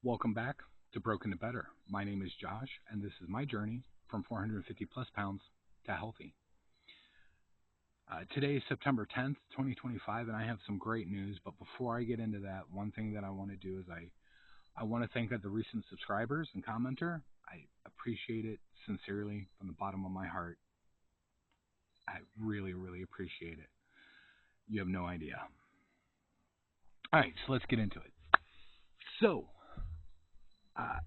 Welcome back to Broken to Better. My name is Josh, and this is my journey from 450 plus pounds to healthy. Today is September 10th, 2025, and I have some great news. But before I get into that, one thing that I want to do is I want to thank the recent subscribers and commenter. I appreciate it sincerely from the bottom of my heart. I really, really appreciate it. You have no idea. All right, so let's get into it. So, uh,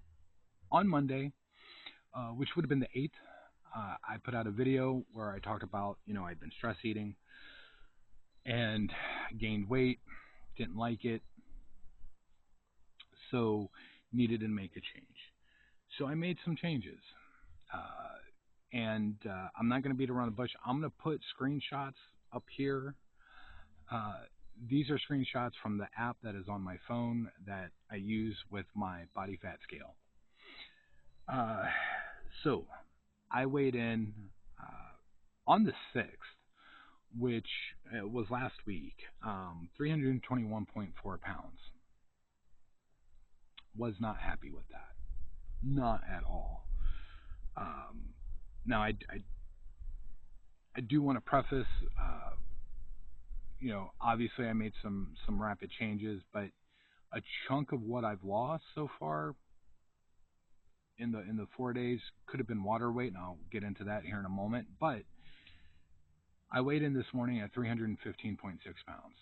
on Monday, which would have been the 8th, I put out a video where I talked about, I'd been stress eating and gained weight, didn't like it, so needed to make a change. So I made some changes. And I'm not going to beat around the bush. I'm going to put screenshots up here. Uh, these are screenshots from the app that is on my phone that I use with my body fat scale. Uh, so I weighed in on the 6th, which was last week, 321.4 pounds. Was not happy with that. Not at all. Now, I do want to preface, obviously I made some rapid changes, but a chunk of what I've lost so far in the 4 days could have been water weight, and I'll get into that here in a moment. But I weighed in this morning at 315.6 pounds,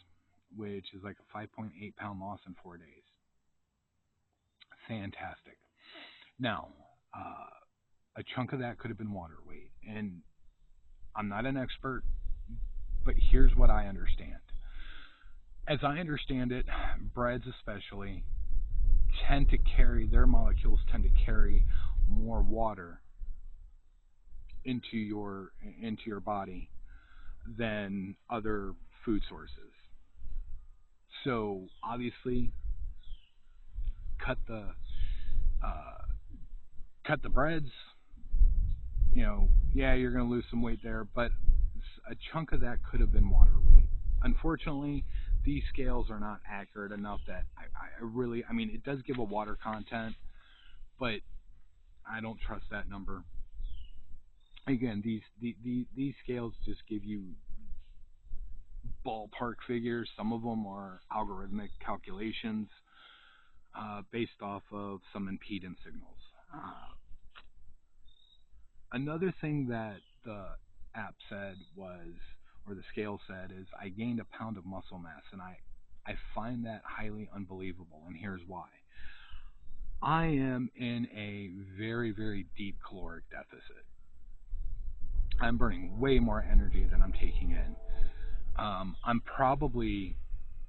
which is like a 5.8 pound loss in 4 days. Fantastic. Now, a chunk of that could have been water weight, and I'm not an expert, but here's what I understand. As I understand it, breads especially their molecules tend to carry more water into your body than other food sources. So obviously, cut the uh, cut the breads. Yeah, you're going to lose some weight there, but a chunk of that could have been water weight. Unfortunately, these scales are not accurate enough that it does give a water content, but I don't trust that number. Again, these scales just give you ballpark figures. Some of them are algorithmic calculations based off of some impedance signals. Another thing that the app said or the scale said, is I gained a pound of muscle mass, and I find that highly unbelievable, and here's why. I am in a very, very deep caloric deficit. I'm burning way more energy than I'm taking in. I'm probably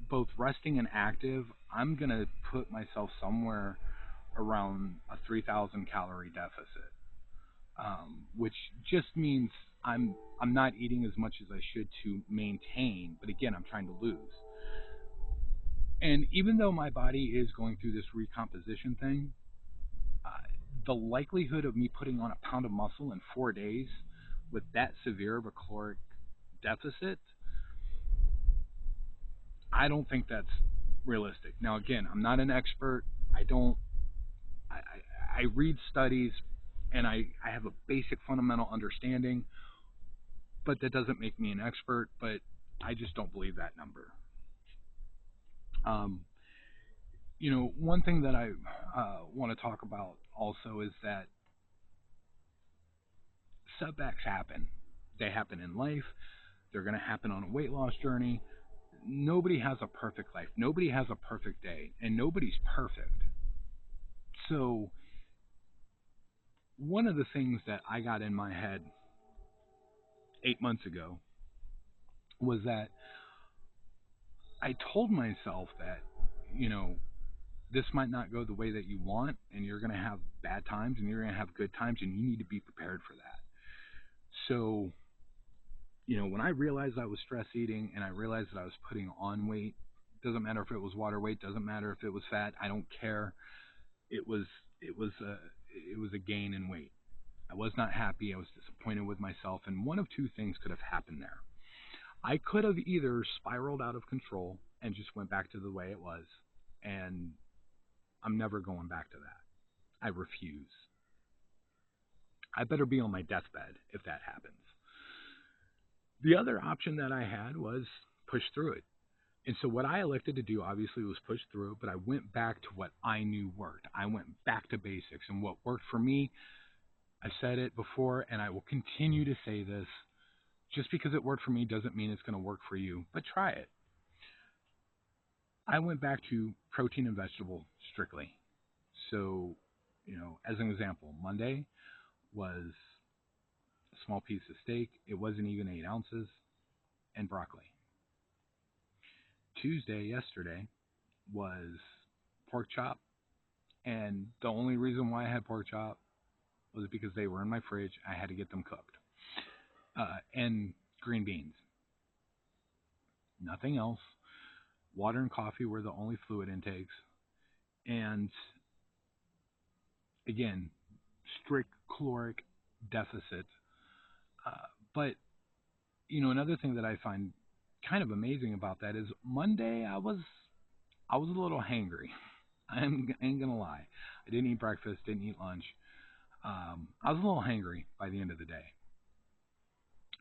both resting and active. I'm going to put myself somewhere around a 3,000 calorie deficit, which just means I'm not eating as much as I should to maintain, but again, I'm trying to lose. And even though my body is going through this recomposition thing, uh, the likelihood of me putting on a pound of muscle in 4 days with that severe of a caloric deficit, I don't think that's realistic. Now, again, I'm not an expert. I don't. I read studies, and I have a basic fundamental understanding, but that doesn't make me an expert. But I just don't believe that number. Um, one thing that I want to talk about also is that setbacks happen. They happen in life. They're going to happen on a weight loss journey. Nobody has a perfect life. Nobody has a perfect day, and nobody's perfect. So, one of the things that I got in my head 8 months ago was that I told myself that, this might not go the way that you want, and you're going to have bad times and you're going to have good times, and you need to be prepared for that. So, when I realized I was stress eating and I realized that I was putting on weight, doesn't matter if it was water weight, doesn't matter if it was fat, I don't care. It was a gain in weight. I was not happy. I was disappointed with myself, and one of two things could have happened there. I could have either spiraled out of control and just went back to the way it was, and I'm never going back to that. I refuse. I better be on my deathbed if that happens. The other option that I had was push through it. And so what I elected to do obviously was push through, but I went back to what I knew worked. I went back to basics, and what worked for me, I said it before and I will continue to say this, just because it worked for me doesn't mean it's going to work for you, but try it. I went back to protein and vegetable strictly. So, as an example, Monday was a small piece of steak. It wasn't even 8 ounces, and broccoli. Tuesday, yesterday, was pork chop, and the only reason why I had pork chop was because they were in my fridge. I had to get them cooked. And green beans. Nothing else. Water and coffee were the only fluid intakes. And again, strict caloric deficit. But another thing that I find kind of amazing about that is Monday I was a little hangry. I ain't gonna lie. I didn't eat breakfast, didn't eat lunch. I was a little hangry by the end of the day.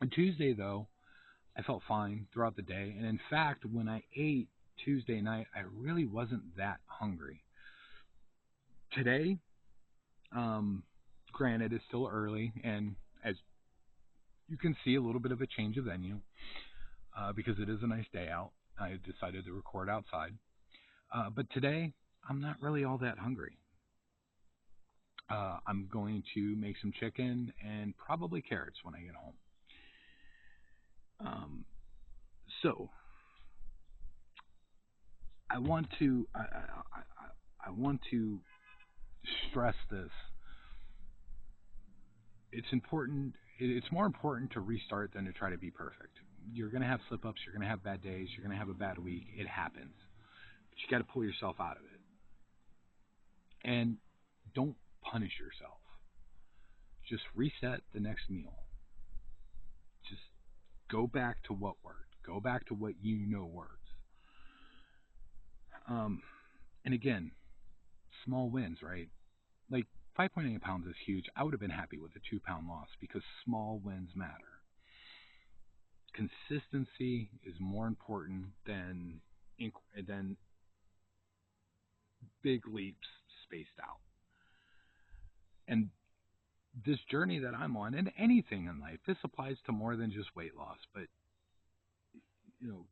On Tuesday though, I felt fine throughout the day, and in fact, when I ate Tuesday night, I really wasn't that hungry. Today, granted, it's still early, and as you can see, a little bit of a change of venue because it is a nice day out. I decided to record outside, but today I'm not really all that hungry. I'm going to make some chicken and probably carrots when I get home. Um, so I want to stress this. It's important. It's more important to restart than to try to be perfect. You're going to have slip ups. You're going to have bad days. You're going to have a bad week. It happens. But you got to pull yourself out of it. And don't punish yourself. Just reset the next meal. Just go back to what worked. Go back to what you know works. Um, and again, small wins, right? Like 5.8 pounds is huge. I would have been happy with a 2 pound loss because small wins matter. Consistency is more important than big leaps spaced out. And this journey that I'm on, and anything in life, this applies to more than just weight loss, but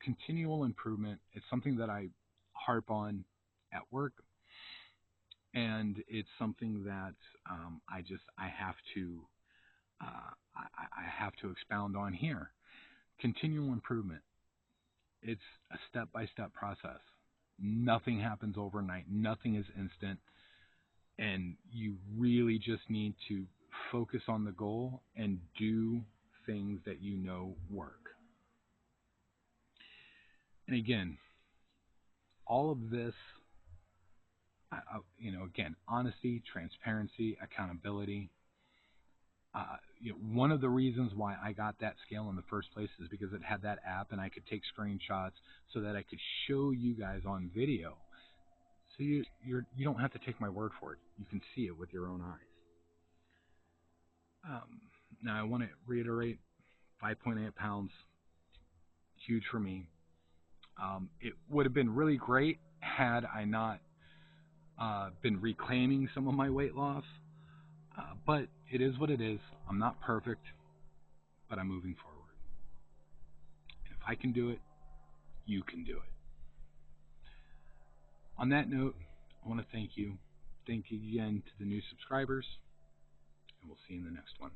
continual improvement. It's something that I harp on at work, and it's something that I have to I have to expound on here. Continual improvement. It's a step-by-step process. Nothing happens overnight. Nothing is instant, and you really just need to focus on the goal and do things that you know work. And again, all of this, again, honesty, transparency, accountability. One of the reasons why I got that scale in the first place is because it had that app, and I could take screenshots so that I could show you guys on video. So you don't have to take my word for it. You can see it with your own eyes. Now I want to reiterate, 5.8 pounds, huge for me. It would have been really great had I not been reclaiming some of my weight loss. But it is what it is. I'm not perfect, but I'm moving forward. And if I can do it, you can do it. On that note, I want to thank you. Thank you again to the new subscribers, and we'll see you in the next one.